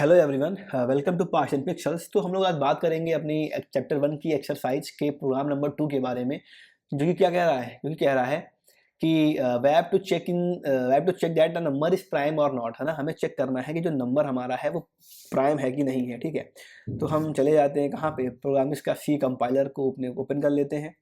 Hello everyone, welcome to past and pixels. तो हम लोग आज बात करेंगे अपनी चैप्टर 1 की एक्सरसाइज के प्रोग्राम नंबर 2 के बारे में, जो कि क्या कह रहा है, कि we have to check that the number is prime और नॉट, है ना। हमें चेक करना है कि जो नंबर हमारा है वो प्राइम है कि नहीं है, ठीक है। तो हम चले जाते हैं कहाँ पे, प्रोग्राम इसका सी कंपाइलर को अपने ओपन कर लेते हैं,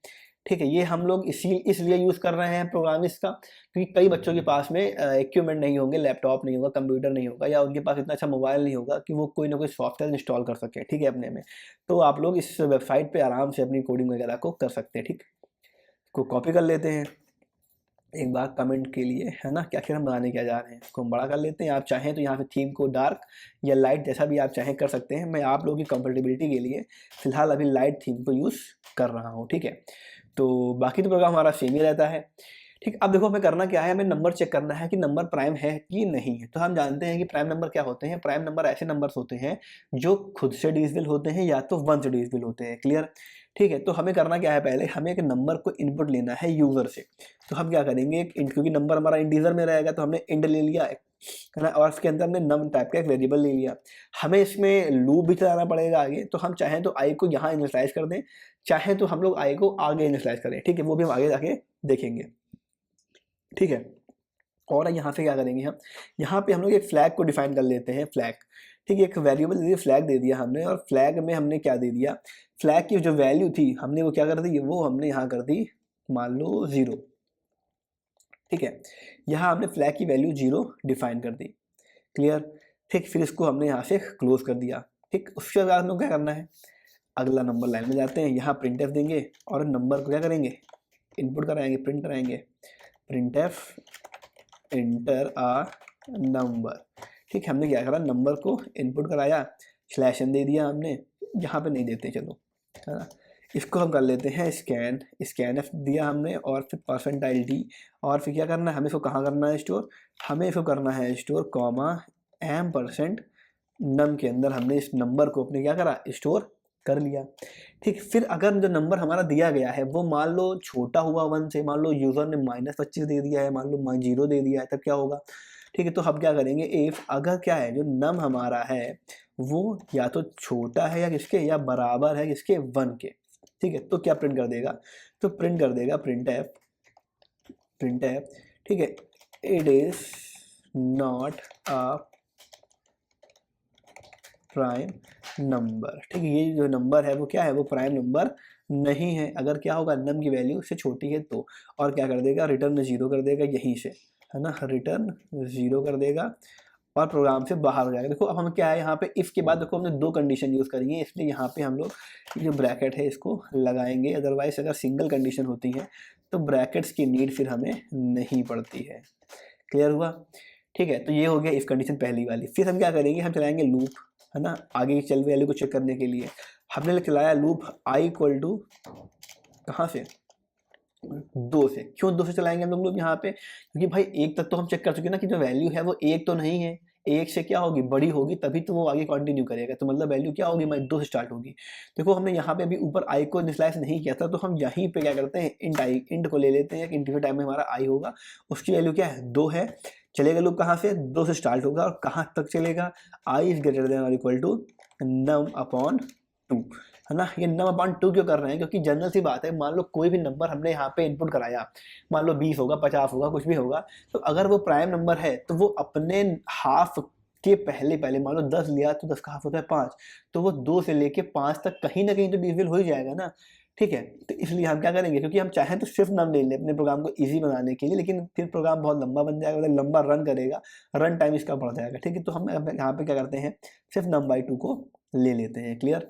ठीक है। ये हम लोग इसलिए यूज़ कर रहे हैं प्रोग्राम इसका, क्योंकि कई बच्चों के पास में इक्विपमेंट नहीं होंगे, लैपटॉप नहीं होगा, कंप्यूटर नहीं होगा, या उनके पास इतना अच्छा मोबाइल नहीं होगा कि वो कोई ना कोई सॉफ्टवेयर इंस्टॉल कर सके, ठीक है, अपने में। तो आप लोग इस वेबसाइट पे आराम से अपनी कोडिंग वगैरह को कर सकते हैं, ठीक। को कॉपी कर लेते हैं एक बार कमेंट के लिए, है ना। क्या हम बनाने क्या जा रहे हैं, इसको हम बड़ा कर लेते हैं। आप चाहें तो यहाँ पे थीम को डार्क या लाइट जैसा भी आप चाहें कर सकते हैं। मैं आप लोगों की कंफर्टेबिलिटी के लिए फ़िलहाल अभी लाइट थीम को यूज़ कर रहा हूँ, ठीक है। तो बाकी तो प्रोग्राम हमारा सेम ही रहता है, ठीक। अब देखो हमें करना क्या है, हमें नंबर चेक करना है कि नंबर प्राइम है कि नहीं है। तो हम जानते हैं कि प्राइम नंबर क्या होते हैं। प्राइम नंबर ऐसे नंबर्स होते हैं जो खुद से डिविजिबल होते हैं या तो 1 से डिविजिबल होते हैं, क्लियर, ठीक है। तो हमें करना क्या है, पहले हमें एक नंबर को इनपुट लेना है यूज़र से। तो हम क्या करेंगे, क्योंकि नंबर हमारा इंटीजर में रहेगा तो हमने इंट ले लिया, है ना, और इसके अंदर हमने नम टाइप का एक वेरिएबल ले लिया। हमें इसमें लूप भी चलाना पड़ेगा आगे, तो हम चाहें तो आई को यहाँ इनिशियलाइज कर दें, चाहे तो हम लोग आई को आगे इनिशियलाइज करें, ठीक है। वो भी हम आगे जाके देखेंगे, ठीक है। और यहाँ से क्या करेंगे, हम यहाँ पे हम लोग एक फ्लैग को डिफाइन कर लेते हैं, फ्लैग, ठीक है। एक वेरिएबल दे दिया, फ्लैग दे दिया हमने, और फ्लैग में हमने क्या दे दिया, फ्लैग की जो वैल्यू थी हमने वो क्या कर दी, वो हमने यहाँ कर दी मान लो 0, ठीक है। यहाँ हमने फ्लैग की वैल्यू 0 डिफाइन कर दी, क्लियर, ठीक। फिर इसको हमने यहाँ से क्लोज कर दिया, ठीक। उसके बाद हम लोग क्या करना है, अगला नंबर लाइन में जाते हैं, यहाँ प्रिंट एफ देंगे और नंबर को क्या करेंगे, इनपुट कराएंगे, प्रिंट कराएंगे, प्रिंट एफ इंटर आ नंबर, ठीक है। हमने क्या करा, नंबर को इनपुट कराया, स्लैश एन दे दिया हमने, यहाँ पे नहीं देते, चलो, है ना। इसको हम कर लेते हैं स्कैन एफ दिया हमने, और फिर परसेंटाइल डी, और फिर क्या करना है, हमें इसको कहाँ करना है स्टोर, हमें इसको करना है स्टोर कॉमा %, नम के अंदर हमने इस नंबर को अपने क्या करा, स्टोर कर लिया, ठीक। फिर अगर जो नंबर हमारा दिया गया है वो मान लो छोटा हुआ 1 से, मान लो यूज़र ने -25 दे दिया है, मान लो 0 दे दिया है, तब क्या होगा, ठीक है। तो हम क्या करेंगे, इफ अगर क्या है, जो नम हमारा है वो या तो छोटा है या किसके, या बराबर है किसके, 1 के, ठीक है। तो क्या प्रिंट कर देगा, तो प्रिंट कर देगा प्रिंट एफ, ठीक है, it is not a prime number, ठीक है। ये जो नंबर है वो क्या है, वो प्राइम नंबर नहीं है। अगर क्या होगा, नम की वैल्यू उससे छोटी है तो, और क्या कर देगा, रिटर्न 0 कर देगा यहीं से, है ना, रिटर्न 0 कर देगा और प्रोग्राम से बाहर हो जाएगा। देखो अब हम क्या है, यहाँ पे इफ़ के बाद देखो हमने 2 कंडीशन यूज़ करी है, इसलिए यहाँ पे हम लोग ये जो ब्रैकेट है इसको लगाएंगे। अदरवाइज अगर सिंगल कंडीशन होती है तो ब्रैकेट्स की नीड फिर हमें नहीं पड़ती है, क्लियर हुआ, ठीक है। तो ये हो गया इफ़ कंडीशन पहली वाली। फिर हम क्या करेंगे, हम चलाएंगे लूप, है ना, आगे की चल वैल्यू को चेक करने के लिए। हमने चलाया लूप आई इक्वल टू कहाँ से, 2 से। क्यों 2 से चलाएंगे हम लोग लूप यहाँ पे, क्योंकि भाई 1 तक तो हम चेक कर चुके ना कि जो वैल्यू है वो 1 तो नहीं है, 1 से क्या होगी, बड़ी होगी, तभी तो वो आगे कंटिन्यू करेगा। तो मतलब वैल्यू क्या होगी, हमारी 2 से स्टार्ट होगी। देखो हमने यहाँ पे अभी ऊपर आई को इनिशियलाइज नहीं किया था, तो हम यहीं पे क्या करते हैं, इंट को ले लेते हैं कि इंटीजर टाइप में हमारा आई होगा, उसकी वैल्यू क्या है, 2 है। चलेगा लूप कहाँ से, 2 से स्टार्ट होगा और कहाँ तक चलेगा, आई इज ग्रेटर देन और इक्वल टू नम अपॉन 2, है ना। ये नम अपॉन 2 क्यों कर रहे हैं, क्योंकि जनरल सी बात है, मान लो कोई भी नंबर हमने यहाँ पे इनपुट कराया, मान लो 20 होगा, 50 होगा, कुछ भी होगा, तो अगर वो प्राइम नंबर है तो वो अपने हाफ के पहले पहले मान लो 10 लिया तो 10 का हाफ होता है 5, तो वो 2 से लेके 5 तक कहीं ना कहीं तो डिविजिबल हो ही जाएगा ना, ठीक है। तो इसलिए हम क्या करेंगे, क्योंकि हम चाहें तो सिर्फ नम ले लें अपने प्रोग्राम को इजी बनाने के लिए, लेकिन फिर प्रोग्राम बहुत लंबा बन जाएगा, मतलब लंबा रन करेगा, रन टाइम इसका बढ़ जाएगा, ठीक है। तो हम यहाँ पे क्या करते हैं, सिर्फ नम बाई 2 को ले लेते हैं, क्लियर,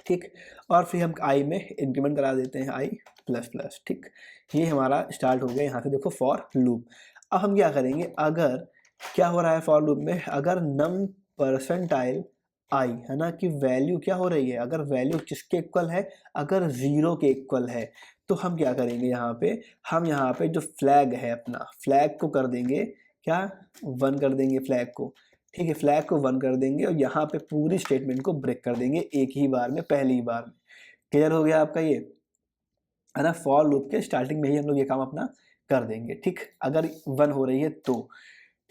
ठीक। और फिर हम आई में इंक्रीमेंट करा देते हैं आई प्लस प्लस, ठीक। ये हमारा स्टार्ट हो गया यहाँ से, देखो फॉर लूप। अब हम क्या करेंगे, अगर क्या हो रहा है फॉर लूप में, अगर नम परसेंटाइल आई, है ना, कि वैल्यू क्या हो रही है, अगर वैल्यू किसके इक्वल है, अगर 0 के इक्वल है, तो हम क्या करेंगे, यहाँ पे हम यहाँ पे जो फ्लैग है अपना, फ्लैग को कर देंगे क्या, 1 कर देंगे फ्लैग को, ठीक है। फ्लैग को 1 कर देंगे और यहाँ पे पूरी स्टेटमेंट को ब्रेक कर देंगे एक ही बार में, पहली बार में। क्लियर हो गया आपका ये, है ना। फॉर लूप के स्टार्टिंग में ही हम लोग ये काम अपना कर देंगे, ठीक। अगर 1 हो रही है तो,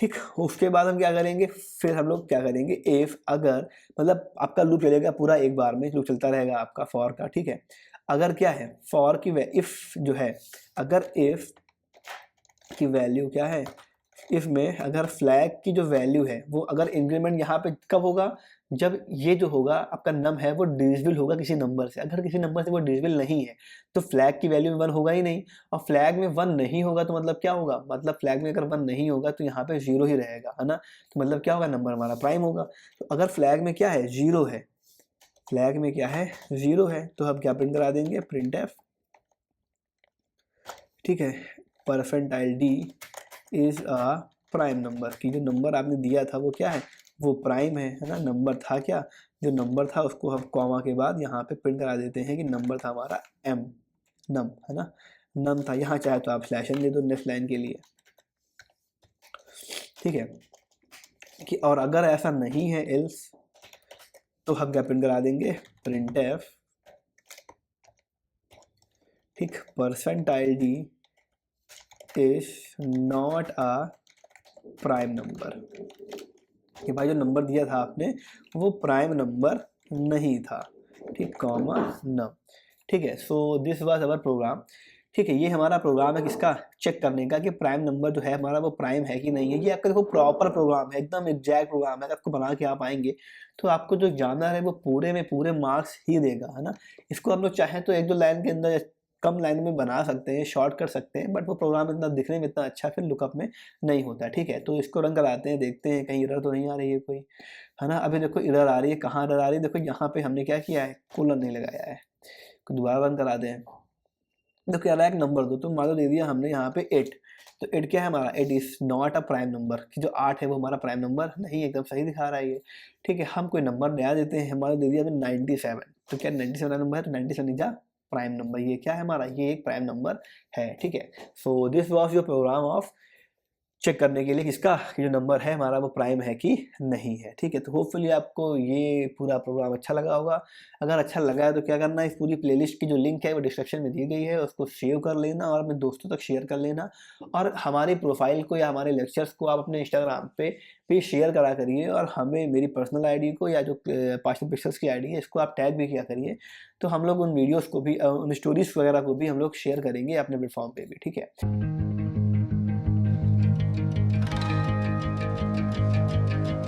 ठीक, उसके बाद हम क्या करेंगे, फिर हम लोग क्या करेंगे, इफ अगर, मतलब आपका लूप चलेगा पूरा एक बार में, लूप चलता रहेगा आपका फॉर का, ठीक है। अगर क्या है, फॉर की इफ जो है, अगर इफ की वैल्यू क्या है, इफ में अगर फ्लैग की जो वैल्यू है वो अगर इंक्रीमेंट यहाँ पे कब होगा, जब ये जो होगा आपका नम है वो डिविजिबल होगा किसी नंबर से। अगर किसी नंबर से वो डिविजिबल नहीं है तो फ्लैग की वैल्यू में 1 होगा ही नहीं, और फ्लैग में 1 नहीं होगा तो मतलब क्या होगा, मतलब फ्लैग में अगर 1 नहीं होगा तो यहाँ पे 0 ही रहेगा, है ना। तो मतलब क्या होगा, नंबर हमारा प्राइम होगा। तो अगर फ्लैग में क्या है, 0 है, फ्लैग में क्या है, 0 है, तो हम क्या प्रिंट करा देंगे, प्रिंट एफ, ठीक है, percentile D is a prime number, की जो नंबर आपने दिया था वो क्या है, वो प्राइम है ना। नंबर था क्या, जो नंबर था उसको हम कॉमा के बाद यहाँ पे प्रिंट करा देते हैं कि नंबर था हमारा एम, नम, है ना, नम था। यहाँ चाहे तो आप स्लैश एन दे दो नेक्स्ट लाइन के लिए, ठीक है। कि और अगर ऐसा नहीं है एल्स, तो हम क्या प्रिंट करा देंगे, प्रिंट एफ, ठीक, percentile D is not a prime number, कि भाई जो नंबर दिया था आपने वो प्राइम नंबर नहीं था, ठीक, कॉमा न, ठीक है। So this was our program, ठीक है। ये हमारा प्रोग्राम है किसका, चेक करने का कि प्राइम नंबर जो है हमारा वो प्राइम है कि नहीं है। ये आपका देखो प्रॉपर प्रोग्राम है, एकदम एग्जैक्ट प्रोग्राम है। अगर आपको बना के आप आएंगे तो आपको जो एग्जामिनर है वो पूरे में पूरे मार्क्स ही देगा, है ना। इसको हम लोग चाहें तो एक दो लाइन के अंदर, कम लाइन में बना सकते हैं, शॉर्ट कर सकते हैं, बट वो प्रोग्राम इतना दिखने में इतना अच्छा फिर लुकअप में नहीं होता, ठीक है। तो इसको रन कराते हैं, देखते हैं कहीं एरर तो नहीं आ रही है कोई, है ना। अभी देखो एरर आ रही है, कहाँ एरर आ रही है, देखो यहाँ पे हमने क्या किया है, कोलन नहीं लगाया है। दोबारा रन करा दें, तो क्या रहा है, एक नंबर दो, तो मान लो दे दिया हमने यहाँ पे 8, तो 8 क्या है हमारा, 8 is not a prime number, कि जो 8 है वो हमारा प्राइम नंबर नहीं, एकदम सही दिखा रहा है ये, ठीक है। हम कोई नंबर नया देते हैं, हमारा दे दिया हमें 97, तो क्या 97 नंबर है, तो 97 इज अ प्राइम नंबर, ये क्या है हमारा, ये एक प्राइम नंबर है, ठीक है। So this was your program of check करने के लिए किसका, कि जो नंबर है हमारा वो प्राइम है कि नहीं है, ठीक है। तो होपफुली आपको ये पूरा प्रोग्राम अच्छा लगा होगा। अगर अच्छा लगा है तो क्या करना है, इस पूरी प्लेलिस्ट की जो लिंक है वो डिस्क्रिप्शन में दी गई है, उसको सेव कर लेना और अपने दोस्तों तक शेयर कर लेना। और हमारी प्रोफाइल को या हमारे लेक्चर्स को आप अपने इंस्टाग्राम पे शेयर करा करिए, और हमें मेरी पर्सनल आईडी को या जो पार्षद पिक्सल्स की आईडी है इसको आप टैग भी किया करिए। तो हम लोग उन वीडियोज़ को भी, उन स्टोरीज़ वगैरह को भी हम लोग शेयर करेंगे अपने प्लेटफॉर्म पर भी, ठीक है।